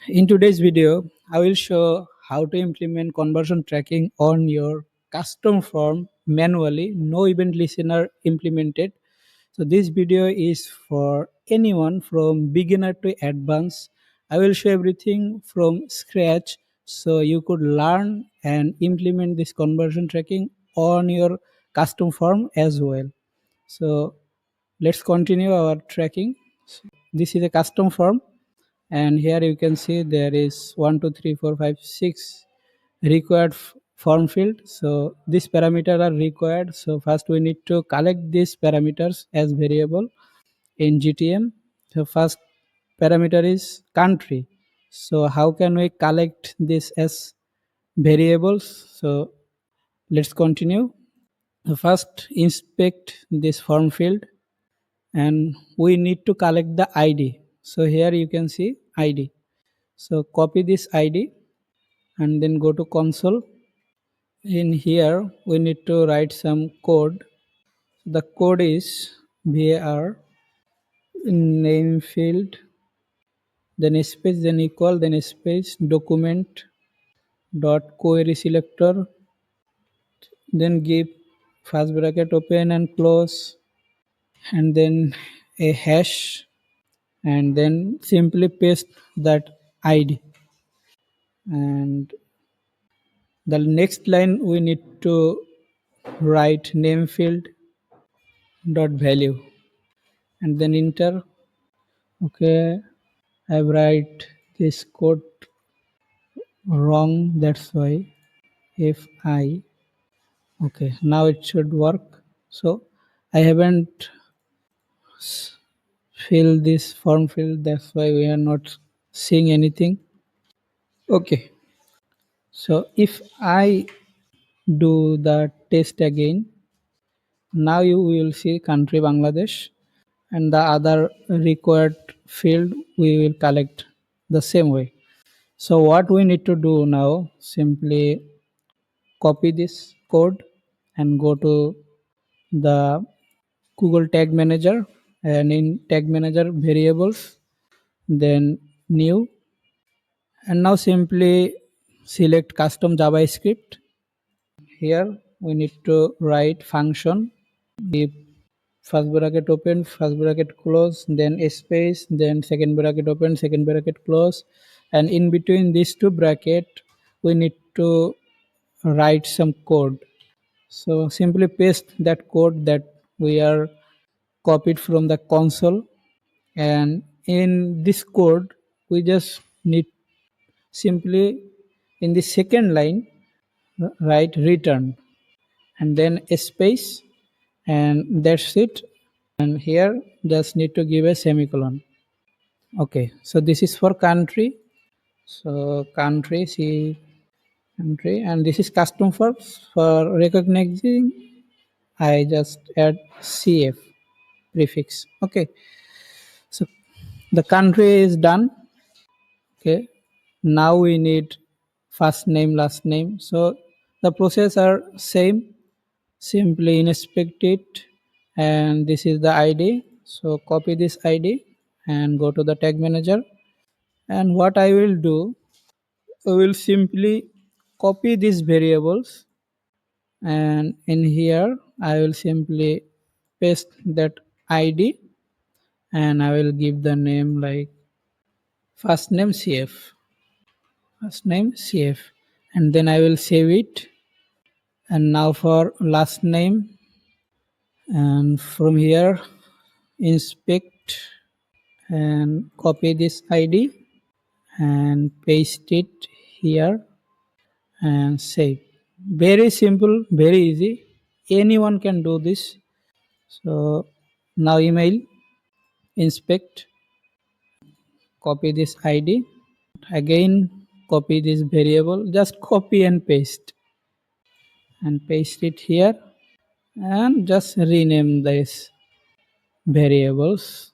In today's video, I will show how to implement conversion tracking on your custom form manually, no event listener implemented. So this video is for anyone from beginner to advanced. I will show everything from scratch so you could learn and implement this conversion tracking on your custom form as well. So let's continue our tracking. This is a custom form, and here you can see there is 1 2 3 4 5 6 required form field. So these parameters are required. So first we need to collect these parameters as variable in GTM. So first parameter is country. So how can we collect this as variables? So let's continue. First inspect this form field, and we need to collect the ID. So here you can see ID. So copy this ID and then go to console. In here we need to write some code. The code is var name field, then space, then equal, then space document dot query selector, then give first bracket open and close, and then a hash, and then simply paste that ID. And the next line we need to write name field dot value and then enter. Okay, I write this code wrong, that's why. If I, okay, now it should work. So I haven't filled this form field, that's why we are not seeing anything. Okay, so if I do the test again, now you will see country Bangladesh, and the other required field we will collect the same way. So what we need to do now, simply copy this code and go to the Google Tag Manager, and in Tag Manager variables, then new, and now simply select custom JavaScript. Here we need to write function, the first bracket open, first bracket close, then a space, then second bracket open, second bracket close, and in between these two bracket we need to write some code. So simply paste that code that we are copied from the console, and in this code we just need simply in the second line write return and then a space, and that's it. And here just need to give a semicolon. Okay, so this is for country. So country, see country, and this is custom for recognizing. I just add CF prefix. Okay, so the country is done. Okay, now we need first name, last name. So the process are same. Simply inspect it, and this is the ID. So copy this ID and go to the tag manager. And what I will do, I will simply copy these variables, and in here I will simply paste that ID, and I will give the name like first name CF, first name CF, and then I will save it. And now for last name, and from here inspect and copy this ID and paste it here and save. Very simple, very easy. Anyone can do this. So now email, inspect, copy this ID, again copy this variable, just copy and paste it here, and just rename this variables.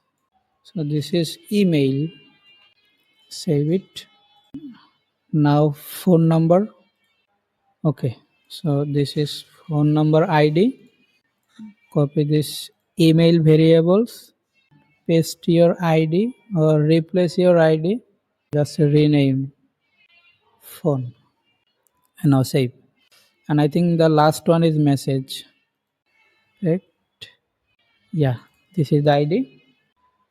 So this is email, save it. Now phone number. Okay, so this is phone number ID, copy this email variables, paste your ID or replace your ID, Just rename phone and now save. And I think the last one is message, right? Yeah, this is the ID.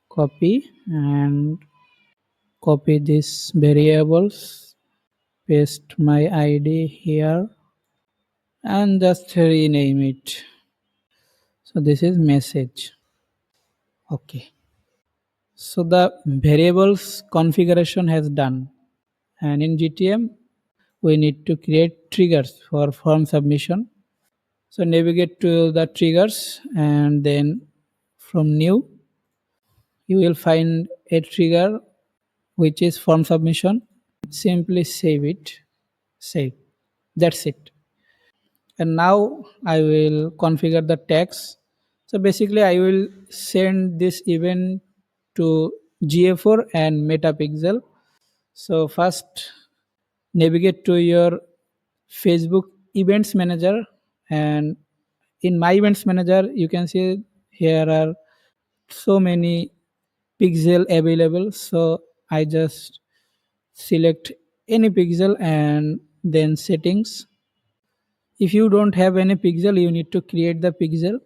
Copy and copy these variables, paste my ID here and just rename it. So this is message. Okay, so the variables configuration has done, and in GTM we need to create triggers for form submission. So navigate to the triggers and then from new you will find a trigger which is form submission. Simply save it. Save. That's it. And now I will configure the tags. So basically I will send this event to GA4 and Meta Pixel. So first navigate to your Facebook events manager, and in my events manager you can see here are so many pixel available. So I just select any pixel and then settings. If you don't have any pixel you need to create the pixel,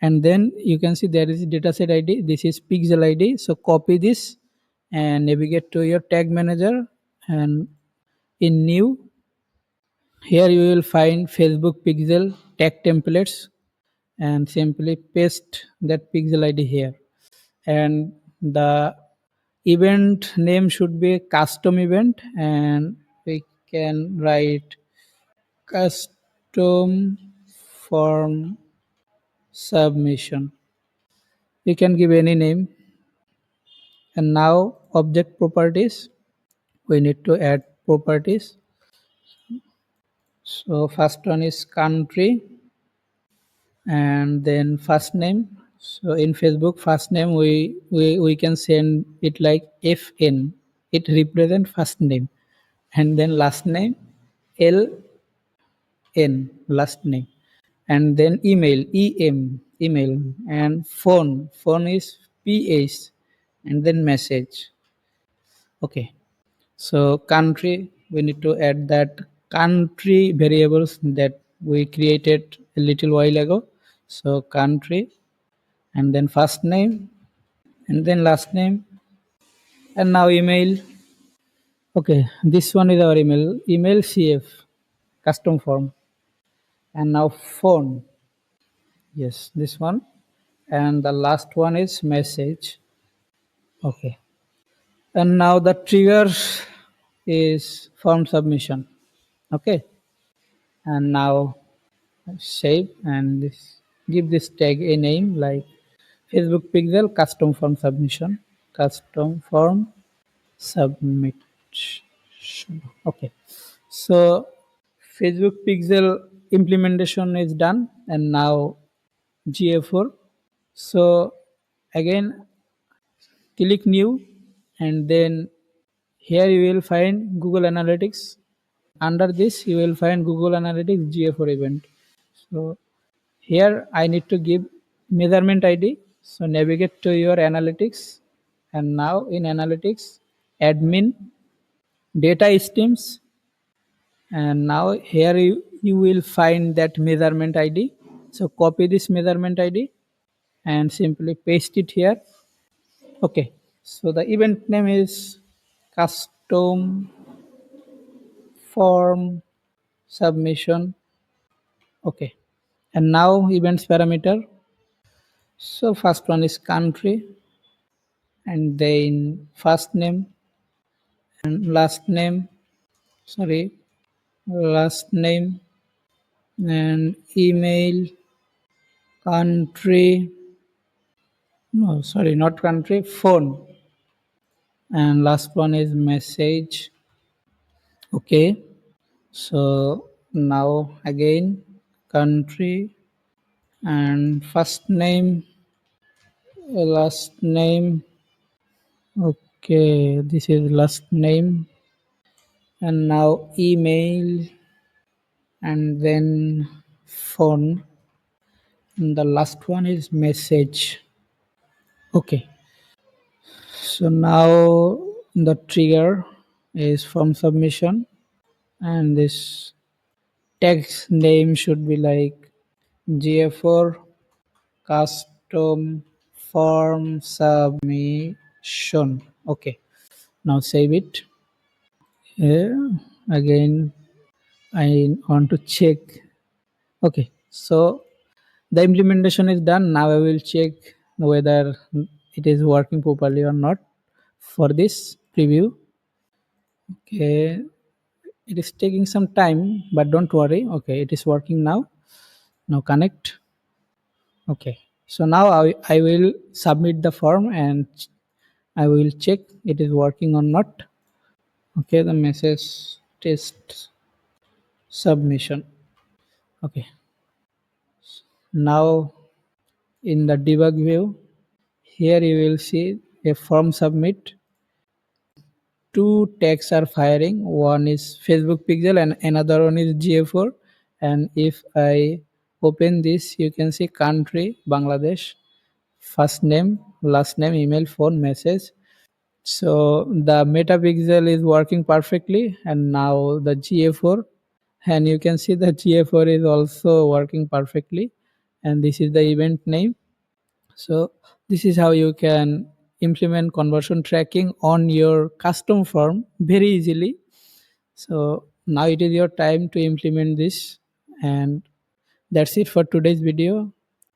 and then you can see there is dataset ID. This is pixel ID. So copy this and navigate to your tag manager, and in new here you will find Facebook pixel tag templates, and simply paste that pixel ID here. And the event name should be custom event, and we can write custom form submission. You can give any name. And now object properties, we need to add properties. So first one is country and then first name. So in Facebook first name we can send it like FN. It represent first name. And then last name LN, last name. And then email email, and phone is PH, and then message. Okay, so country, we need to add that country variables that we created a little while ago. So country and then first name and then last name, and now email. Okay, this one is our email CF custom form. And now phone, yes, this one. And the last one is message. Okay, and now the trigger is form submission. Okay, and now save and this, give this tag a name like Facebook pixel custom form submission, custom form submit. Okay, so Facebook pixel implementation is done, and now GA4. So again click new, and then here you will find Google Analytics. Under this you will find Google Analytics GA4 event. So here I need to give measurement ID. So navigate to your analytics, and now in analytics admin data streams, and now here you will find that measurement ID. So copy this measurement ID and simply paste it here. Okay, so the event name is custom form submission. Okay, and now events parameter. So first one is country, and then first name and last name, sorry, last name, and email, country, no, sorry, not country, phone, and last one is message. Okay, so now again country and first name, last name. Okay, this is last name, and now email and then phone, and the last one is message. Okay, so now the trigger. is form submission, and this text name should be like GA4 custom form submission. Okay, now save it. Again, I want to check. Okay, so the implementation is done. Now I will check whether it is working properly or not for this preview. Okay, it is taking some time, but don't worry. Okay, it is working now. Now connect. Okay, so now I will submit the form and I will check it is working or not. Okay, the message test submission. Okay, now in the debug view, here you will see a form submit. Two tags are firing. One is Facebook pixel and another one is GA4. And if I open this, you can see country Bangladesh, first name, last name, email, phone, message. So the Meta Pixel is working perfectly, and now the GA4, and you can see the GA4 is also working perfectly, and this is the event name. So this is how you can implement conversion tracking on your custom form very easily. So now it is your time to implement this, and that's it for today's video.